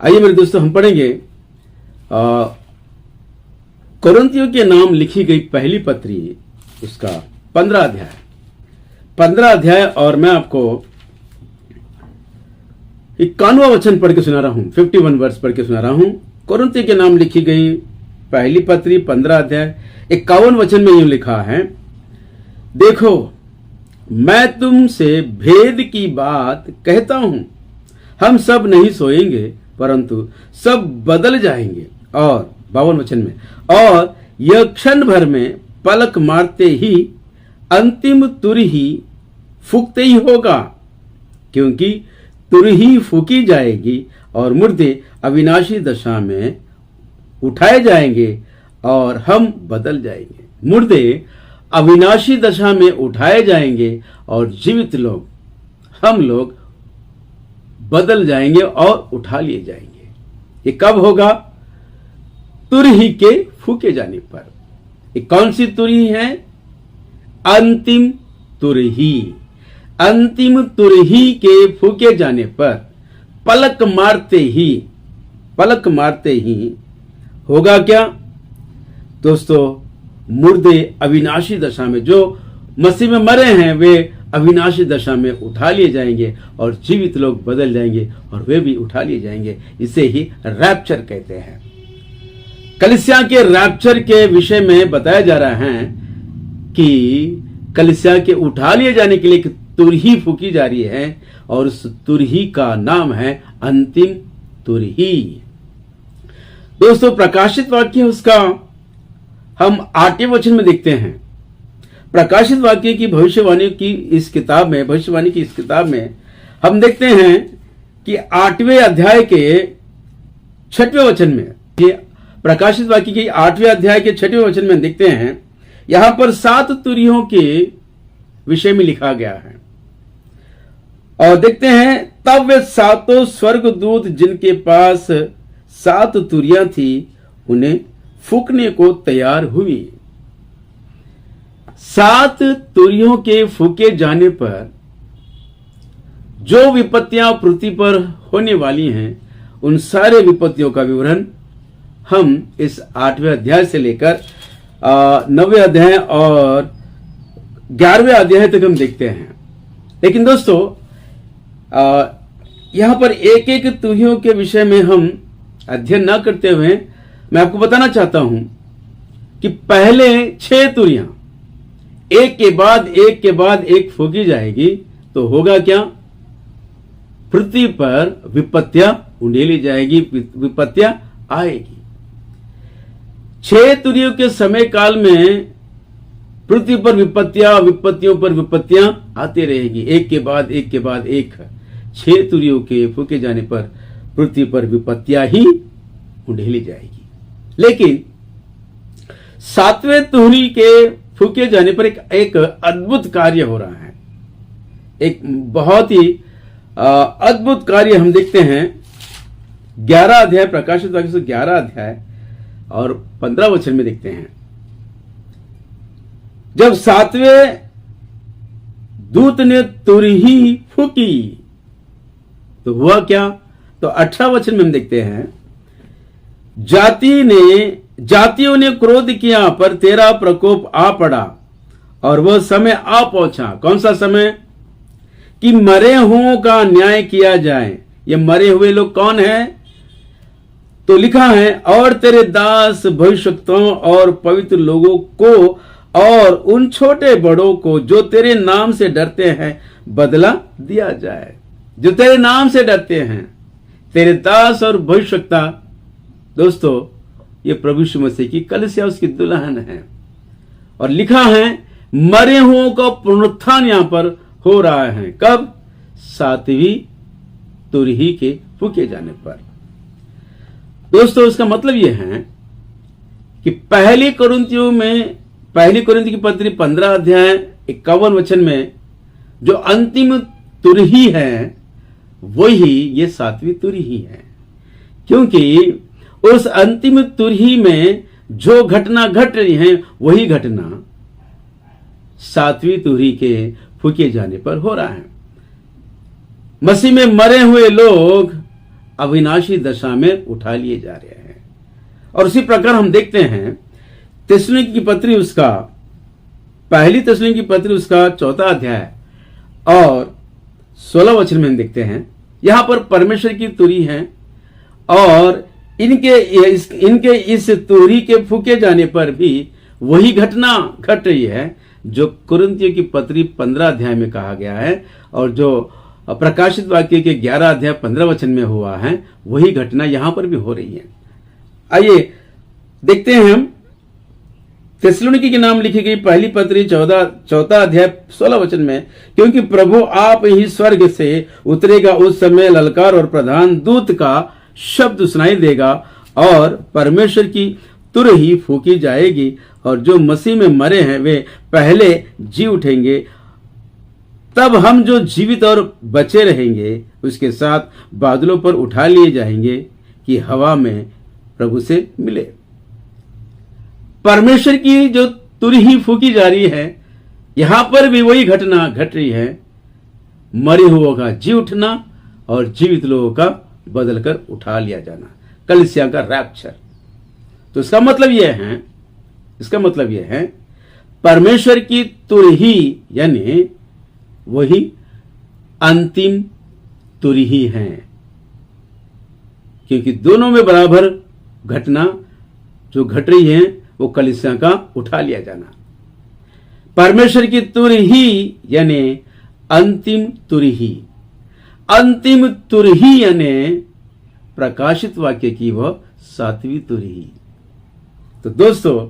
आइए मेरे दोस्तों, हम पढ़ेंगे कुरिन्थियों के नाम लिखी गई पहली पत्री, उसका 15 अध्याय और मैं आपको 51वां वचन पढ़ के सुना रहा हूं, 51 वर्स पढ़ के सुना रहा हूं। कुरिन्थियों के नाम लिखी गई पहली पत्री 15 अध्याय 51 वचन में यूं लिखा है, देखो मैं तुमसे भेद की बात कहता हूं, हम सब नहीं सोएंगे परंतु सब बदल जाएंगे। और 52 वचन में, और यह क्षण भर में पलक मारते ही अंतिम तुरही फूकते ही होगा, क्योंकि तुरही फूकी जाएगी और मुर्दे अविनाशी दशा में उठाए जाएंगे और हम बदल जाएंगे। मुर्दे अविनाशी दशा में उठाए जाएंगे और जीवित लोग, हम लोग बदल जाएंगे और उठा लिए जाएंगे। ये कब होगा? तुरही के फूके जाने पर। ये कौन सी तुरही है? अंतिम तुरही। अंतिम तुरही के फूके जाने पर पलक मारते ही होगा क्या दोस्तों? मुर्दे अविनाशी दशा में, जो मसीह में मरे हैं, वे अविनाशी दशा में उठा लिए जाएंगे और जीवित लोग बदल जाएंगे और वे भी उठा लिए जाएंगे। इसे ही रैप्चर कहते हैं। कलीसिया के रैप्चर के विषय में बताया जा रहा है कि कलीसिया के उठा लिए जाने के लिए एक तुरही फूकी जा रही है और उस तुरही का नाम है अंतिम तुरही। दोस्तों, प्रकाशित वाक्य उसका हम 8वें वचन में देखते हैं। प्रकाशित वाक्य की भविष्यवाणी की इस किताब में हम देखते हैं कि 8वें अध्याय के 6वें वचन में, प्रकाशित वाक्य के 8वें अध्याय के 6वें वचन में देखते हैं, यहां पर 7 तुरहियों के विषय में लिखा गया है। और देखते हैं, तब वे 7 स्वर्गदूत जिनके पास 7 तुरहियां थी उन्हें फूकने को तैयार हुई। 7 तुरहियों के फूके जाने पर जो विपत्तियां पृथ्वी पर होने वाली हैं, उन सारे विपत्तियों का विवरण हम इस 8वें अध्याय से लेकर 9वें अध्याय और 11वें अध्याय तक हम देखते हैं। लेकिन दोस्तों, यहां पर एक एक तुरहियों के विषय में हम अध्ययन न करते हुए मैं आपको बताना चाहता हूं कि पहले 6 तुरहियां एक के बाद एक फूकी जाएगी तो होगा क्या? पृथ्वी पर विपत्तियां उंडेली जाएगी, विपत्तियां आएगी। 6 तुरहियों के समय काल में पृथ्वी पर विपत्तियों पर विपत्तियां आती रहेगी, एक के बाद एक। 6 तुरहियों के फूके जाने पर पृथ्वी पर विपत्तियां ही उंडेली जाएगी। लेकिन 7वें तुरही के फूके जाने पर एक अद्भुत कार्य हो रहा है। एक बहुत ही अद्भुत कार्य हम देखते हैं। 11 अध्याय, प्रकाशित वाक्य से 11 अध्याय और 15 वचन में देखते हैं, जब 7वें दूत ने तुरही फूकी तो हुआ क्या? तो 18 वचन में हम देखते हैं, जातियों ने क्रोध किया पर तेरा प्रकोप आ पड़ा और वह समय आ पहुंचा। कौन सा समय? कि मरे हुओं का न्याय किया जाए। ये मरे हुए लोग कौन है? तो लिखा है, और तेरे दास भविष्यवक्ताओं और पवित्र लोगों को और उन छोटे बड़ों को जो तेरे नाम से डरते हैं बदला दिया जाए। जो तेरे नाम से डरते हैं, तेरे दास और भविष्यवक्ता, दोस्तों ये प्रभु यीशु मसीह की कलीसिया, उसकी दुल्हन है। और लिखा है, मरे हुओं का पुनरुत्थान यहां पर हो रहा है। कब? 7वीं तुरही के फूके जाने पर। दोस्तों, इसका मतलब यह है कि पहली कुरिन्थियों की पत्री 15 अध्याय 51 वचन में जो अंतिम तुरही है वही ये 7वीं तुरही है, क्योंकि उस अंतिम तुरही में जो घटना घट रही है वही घटना 7वीं तुरही के फूके जाने पर हो रहा है। मसीह में मरे हुए लोग अविनाशी दशा में उठा लिए जा रहे हैं। और उसी प्रकार हम देखते हैं थिस्सलुनीकी की पत्री उसका पहली थिस्सलुनीकी की पत्री उसका 4 अध्याय और 16 वचन में हम देखते हैं, यहां पर परमेश्वर की तुरी है और इनके इस तुरी के फूके जाने पर भी वही घटना घट रही है जो कुरिन्थियों की पत्री 15 अध्याय में कहा गया है और जो प्रकाशित वाक्य के 11 अध्याय 15 वचन में हुआ है, वही घटना यहां पर भी हो रही है। आइए देखते हैं हम थिस्सलुनीकी के नाम लिखी गई पहली पत्री 14 अध्याय 16 वचन में, क्योंकि प्रभु आप ही स्वर्ग से उतरेगा, उस समय ललकार और प्रधान दूत का शब्द सुनाई देगा और परमेश्वर की तुर ही फूकी जाएगी और जो मसीह में मरे हैं वे पहले जी उठेंगे। तब हम जो जीवित और बचे रहेंगे उसके साथ बादलों पर उठा लिए जाएंगे कि हवा में प्रभु से मिले। परमेश्वर की जो तुर ही फूकी जा रही है, यहां पर भी वही घटना घट रही है, मरे हुओं का जी उठना और जीवित लोगों का बदलकर उठा लिया जाना, कलीसिया का रैप्चर। तो इसका मतलब यह है परमेश्वर की तुर ही यानी वही अंतिम तुर ही है, क्योंकि दोनों में बराबर घटना जो घट रही है वो कलीसिया का उठा लिया जाना। परमेश्वर की तुर ही यानी अंतिम तुर ही, अंतिम तुर ही यानी प्रकाशित वाक्य की वह 7वीं तुर ही। तो दोस्तों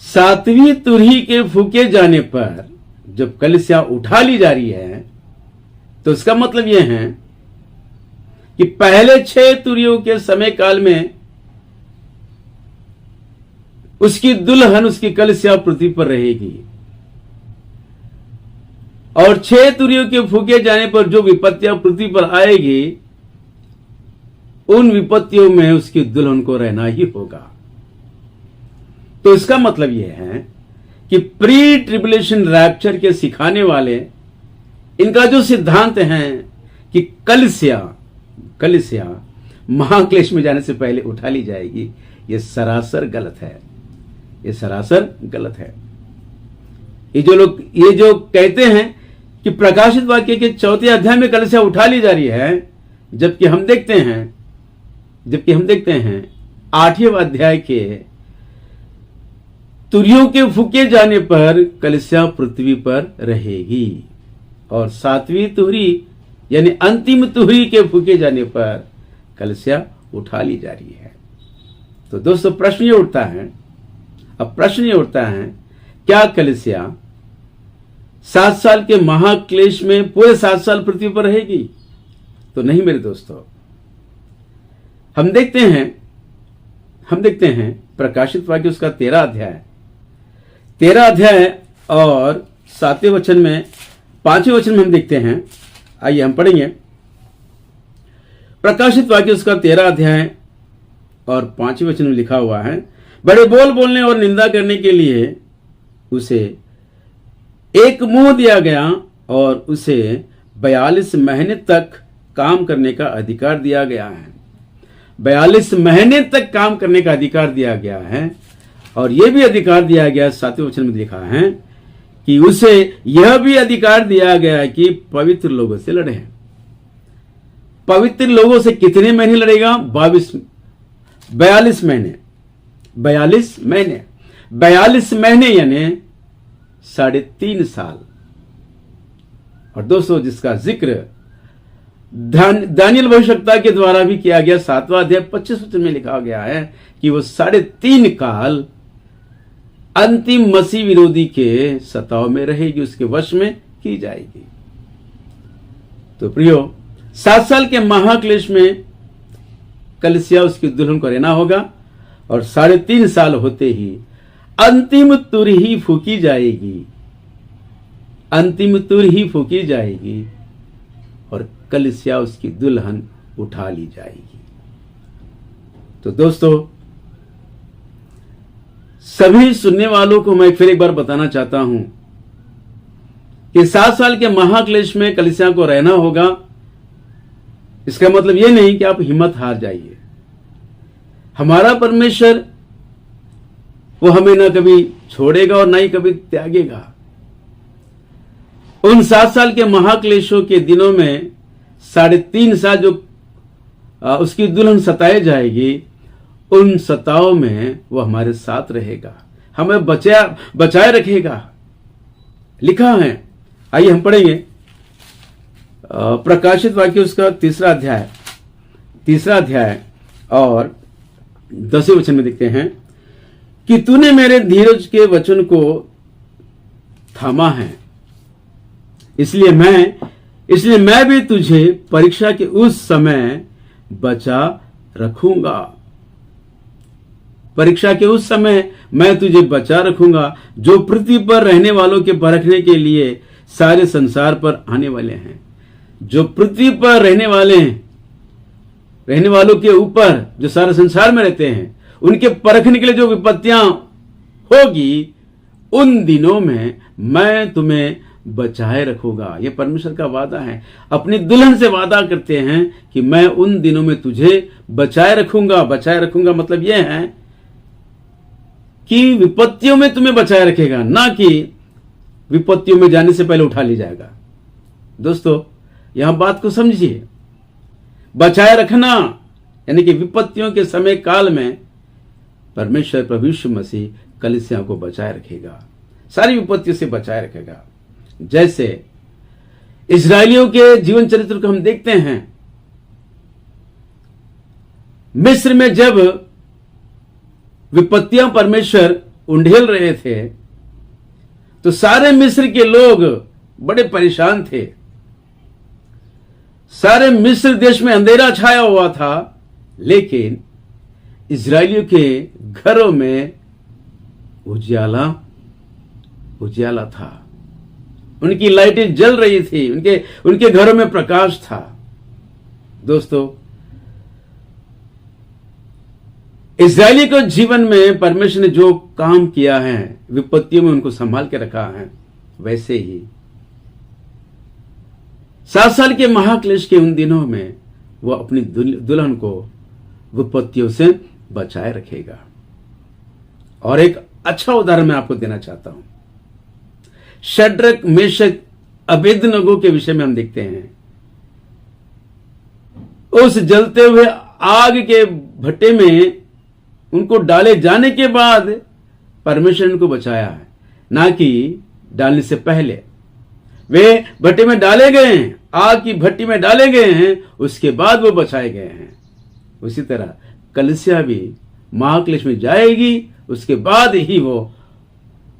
7वीं तुरही के फूके जाने पर जब कलीसिया उठा ली जा रही है, तो इसका मतलब यह है कि पहले 6 तुरियों के समय काल में उसकी दुल्हन उसकी कलीसिया पृथ्वी पर रहेगी और 6 तुरियों के फूके जाने पर जो विपत्तियां पृथ्वी पर आएगी, उन विपत्तियों में उसकी दुल्हन को रहना ही होगा। तो इसका मतलब यह है कि प्री ट्रिबुलेशन रैप्चर के सिखाने वाले इनका जो सिद्धांत है कि कलीसिया महाक्लेश में जाने से पहले उठा ली जाएगी, यह सरासर गलत है। ये सरासर गलत है। ये जो कहते हैं कि प्रकाशित वाक्य के 4 अध्याय में कलीसिया उठा ली जा रही है, जबकि हम देखते हैं 8वें अध्याय के तुरियों के फूके जाने पर कलीसिया पृथ्वी पर रहेगी और 7वीं तुरी यानी अंतिम तुरी के फूके जाने पर कलीसिया उठा ली जा रही है। तो दोस्तों प्रश्न ये उठता है, क्या कलीसिया 7 साल के महाक्लेश में पूरे 7 साल पृथ्वी पर रहेगी? तो नहीं मेरे दोस्तों। हम देखते हैं प्रकाशित वाक्य उसका 13 अध्याय और 7वें वचन में 5वें वचन में हम देखते हैं। आइए हम पढ़ेंगे प्रकाशित वाक्य उसका 13 अध्याय और 5वें वचन में लिखा हुआ है, बड़े बोल बोलने और निंदा करने के लिए उसे एक मुंह दिया गया और उसे 42 महीने तक काम करने का अधिकार दिया गया है। 42 महीने तक काम करने का अधिकार दिया गया है और यह भी अधिकार दिया गया, 7वें वचन में लिखा है कि उसे यह भी अधिकार दिया गया है कि पवित्र लोगों से लड़े। पवित्र लोगों से कितने महीने लड़ेगा? 42 महीने यानी 3.5 साल। और दोस्तों जिसका जिक्र दानियल भविष्यवक्ता के द्वारा भी किया गया, 7वां अध्याय 25 वचन में लिखा गया है कि वो 3.5 काल अंतिम मसीह विरोधी के सताव में रहेगी, उसके वश में की जाएगी। तो प्रियो 7 साल के महाक्लेश में कलीसिया उसकी दुल्हन को रहना होगा और 3.5 साल होते ही अंतिम तुर ही फूकी जाएगी और कलीसिया उसकी दुल्हन उठा ली जाएगी। तो दोस्तों सभी सुनने वालों को मैं फिर एक बार बताना चाहता हूं कि 7 साल के महाक्लेश में कलीसिया को रहना होगा इसका मतलब ये नहीं कि आप हिम्मत हार जाइए। हमारा परमेश्वर वो हमें ना कभी छोड़ेगा और ना ही कभी त्यागेगा। उन 7 साल के महाक्लेशों के दिनों में 3.5 साल जो उसकी दुल्हन सताए जाएगी, उन सताओं में वो हमारे साथ रहेगा, हमें बचाए रखेगा। लिखा है, आइए हम पढ़ेंगे प्रकाशित वाक्य उसका 3रा अध्याय और 10वें वचन में देखते हैं कि तूने मेरे धीरज के वचन को थामा है, इसलिए मैं भी तुझे परीक्षा के उस समय बचा रखूंगा। परीक्षा के उस समय मैं तुझे बचा रखूंगा जो पृथ्वी पर रहने वालों के परखने के लिए सारे संसार पर आने वाले हैं। जो पृथ्वी पर रहने वालों के ऊपर जो सारे संसार में रहते हैं, उनके परखने के लिए जो विपत्तियां होगी, उन दिनों में मैं तुम्हें बचाए रखूंगा। यह परमेश्वर का वादा है। अपनी दुल्हन से वादा करते हैं कि मैं उन दिनों में तुझे बचाए रखूंगा। बचाए रखूंगा मतलब यह है कि विपत्तियों में तुम्हें बचाए रखेगा, ना कि विपत्तियों में जाने से पहले उठा ले जाएगा। दोस्तों, यहां बात को समझिए। बचाए रखना यानी कि विपत्तियों के समय काल में परमेश्वर प्रभु यीशु मसीह कलीसिया को बचाए रखेगा, सारी विपत्तियों से बचाए रखेगा। जैसे इस्राएलियों के जीवन चरित्र को हम देखते हैं, मिस्र में जब विपत्तियां परमेश्वर उंडेल रहे थे तो सारे मिस्र के लोग बड़े परेशान थे। सारे मिस्र देश में अंधेरा छाया हुआ था, लेकिन इस्राएलियों के घरों में उजियाला था। उनकी लाइटें जल रही थी, उनके घरों में प्रकाश था। दोस्तों, इस्राएली के जीवन में परमेश्वर ने जो काम किया है, विपत्तियों में उनको संभाल के रखा है, वैसे ही 7 साल के महाक्लेश के उन दिनों में वो अपनी दुल्हन को विपत्तियों से बचाए रखेगा। और एक अच्छा उदाहरण मैं आपको देना चाहता हूं। शद्रक, मेशक, अबेदनगो के विषय में हम देखते हैं। उस जलते हुए आग के भट्टे में उनको डाले जाने के बाद परमेश्वर उनको बचाया है, ना कि डालने से पहले। वे भट्टे में डाले गए हैं, आग की भट्टी में डाले गए हैं, उसके बाद वो बचाए गए हैं। उसी तरह कलीसिया भी महाक्लेश में जाएगी, उसके बाद ही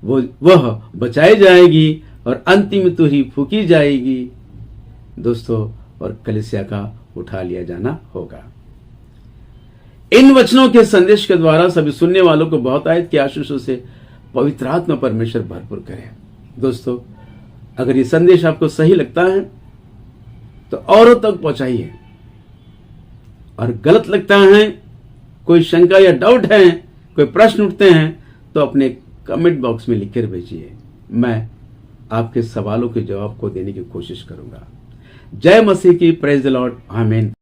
वह बचाई जाएगी और अंतिम तो ही फूकी जाएगी। दोस्तों, और कलीसिया का उठा लिया जाना होगा। इन वचनों के संदेश के द्वारा सभी सुनने वालों को बहुत आयत के आशीषों से पवित्र आत्मा परमेश्वर भरपूर करे। दोस्तों, अगर ये संदेश आपको सही लगता है तो औरों तक पहुंचाइए, और गलत लगता है, कोई शंका या डाउट है, कोई प्रश्न उठते हैं, तो अपने कमेंट बॉक्स में लिखकर भेजिए। मैं आपके सवालों के जवाब को देने की कोशिश करूंगा। जय मसीह की। Praise the Lord. आमीन।